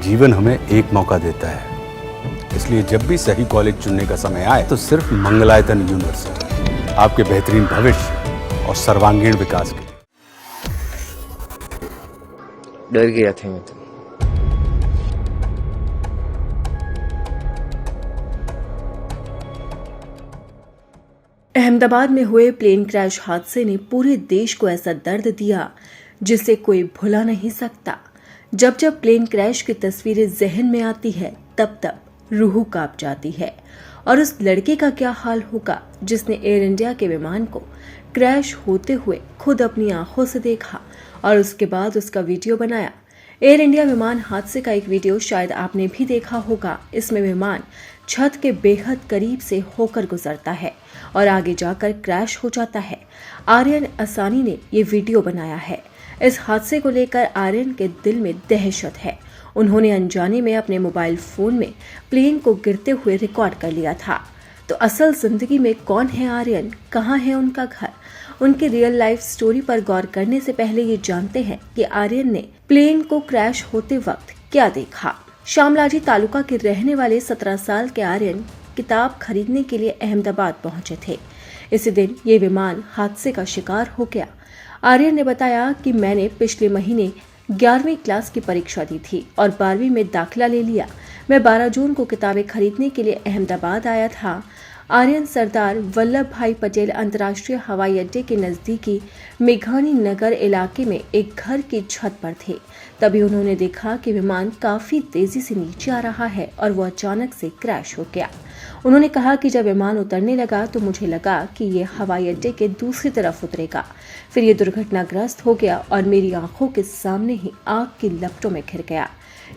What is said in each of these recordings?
जीवन हमें एक मौका देता है, इसलिए जब भी सही कॉलेज चुनने का समय आए तो सिर्फ मंगलायतन यूनिवर्सिटी आपके बेहतरीन भविष्य और सर्वांगीण विकास के लिए। डर गया था मैं तो। अहमदाबाद में हुए प्लेन क्रैश हादसे ने पूरे देश को ऐसा दर्द दिया जिसे कोई भुला नहीं सकता। जब जब प्लेन क्रैश की तस्वीरें जहन में आती है तब तब रूह कांप जाती है। और उस लड़के का क्या हाल होगा जिसने एयर इंडिया के विमान को क्रैश होते हुए खुद अपनी आंखों से देखा और उसके बाद उसका वीडियो बनाया। एयर इंडिया विमान हादसे का एक वीडियो शायद आपने भी देखा होगा। इसमें विमान छत के बेहद करीब से होकर गुजरता है और आगे जाकर क्रैश हो जाता है। आर्यन असानी ने ये वीडियो बनाया है। इस हादसे को लेकर आर्यन के दिल में दहशत है। उन्होंने अनजाने में अपने मोबाइल फोन में प्लेन को गिरते हुए रिकॉर्ड कर लिया था। तो असल जिंदगी में कौन है आर्यन, कहाँ है उनका घर? उनकी रियल लाइफ स्टोरी पर गौर करने से पहले ये जानते हैं कि आर्यन ने प्लेन को क्रैश होते वक्त क्या देखा। शामलाजी तालुका के रहने वाले 17 साल के आर्यन किताब खरीदने के लिए अहमदाबाद पहुंचे थे। इसी दिन ये विमान हादसे का शिकार हो गया। आर्यन ने बताया कि मैंने पिछले महीने 11वीं क्लास की परीक्षा दी थी और 12वीं में दाखिला ले लिया। मैं 12 जून को किताबें खरीदने के लिए अहमदाबाद आया था। आर्यन सरदार वल्लभ भाई पटेल अंतर्राष्ट्रीय हवाई अड्डे के नजदीकी मेघानी नगर इलाके में एक घर की छत पर थे। तभी उन्होंने देखा कि विमान काफी तेजी से नीचे आ रहा है और वो अचानक से क्रैश हो गया। उन्होंने कहा कि जब विमान उतरने लगा तो मुझे लगा कि ये हवाई अड्डे के दूसरी तरफ उतरेगा। फिर ये दुर्घटनाग्रस्त हो गया और मेरी आंखों के सामने ही आग की लपटों में घिर गया।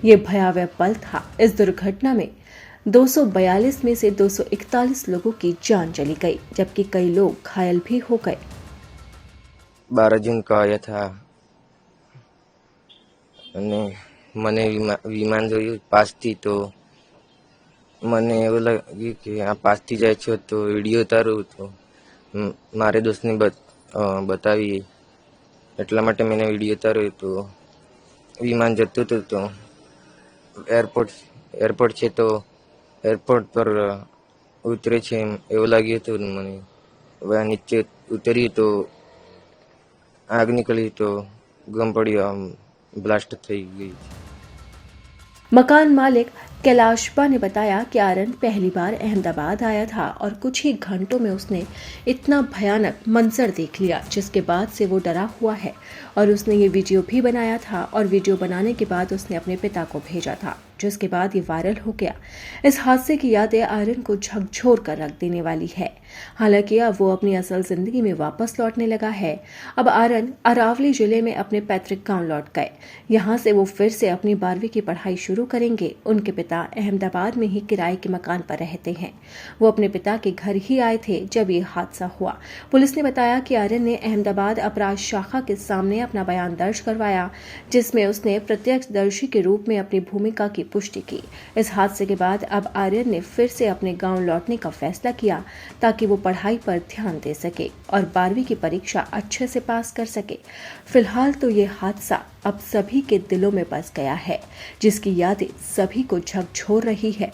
ये भयावह पल था। इस दुर्घटना में 242 में से 241 लोगों की जान चली गई, जबकि कई लोग घायल भी हो गए। 12 जून का आया था અને મને વિમાન જોયું પાસથી તો મને એવું લાગ્યું કે આ પાસથી જાય છે તો વિડીયો ઉતારું તો મારે દોસ્તને બતાવી એટલા માટે મેં વિડીયો ઉતાર્યો તો વિમાન જતું હતું તો એરપોર્ટ છે તો એરપોર્ટ પર ઉતરે છે એવું લાગ્યું હતું મને। હવે નીચે ઉતરી તો આગ નીકળી તો ગમ પડ્યો, ब्लास्ट થઈ ગઈ। मकान मालिक कैलाशबा ने बताया कि आर्यन पहली बार अहमदाबाद आया था और कुछ ही घंटों में उसने इतना भयानक मंजर देख लिया जिसके बाद से वो डरा हुआ है और उसने ये वीडियो भी बनाया था और वीडियो बनाने के बाद उसने अपने पिता को भेजा था, जिसके बाद ये वायरल हो गया। इस हादसे की यादें आर्यन को झकझोर कर रख देने वाली है। हालांकि अब वो अपनी असल जिंदगी में वापस लौटने लगा है। अब आर्यन अरावली जिले में अपने पैतृक गांव लौट गए। यहाँ से वो फिर से अपनी 12वीं की पढ़ाई शुरू करेंगे। उनके पिता अहमदाबाद में ही किराए के मकान पर रहते हैं। वो अपने पिता के घर ही आए थे जब ये हादसा हुआ। पुलिस ने बताया कि आर्यन ने अहमदाबाद अपराध शाखा के सामने अपना बयान दर्ज करवाया, जिसमें उसने प्रत्यक्षदर्शी के रूप में अपनी भूमिका की पुष्टि की। इस हादसे के बाद अब आर्यन ने फिर से अपने गांव लौटने का फैसला किया ताकि वो पढ़ाई पर ध्यान दे सके और 12वीं की परीक्षा अच्छे से पास कर सके। फिलहाल तो ये हादसा अब सभी के दिलों में बस गया है, जिसकी यादें सभी को झकझोर रही है।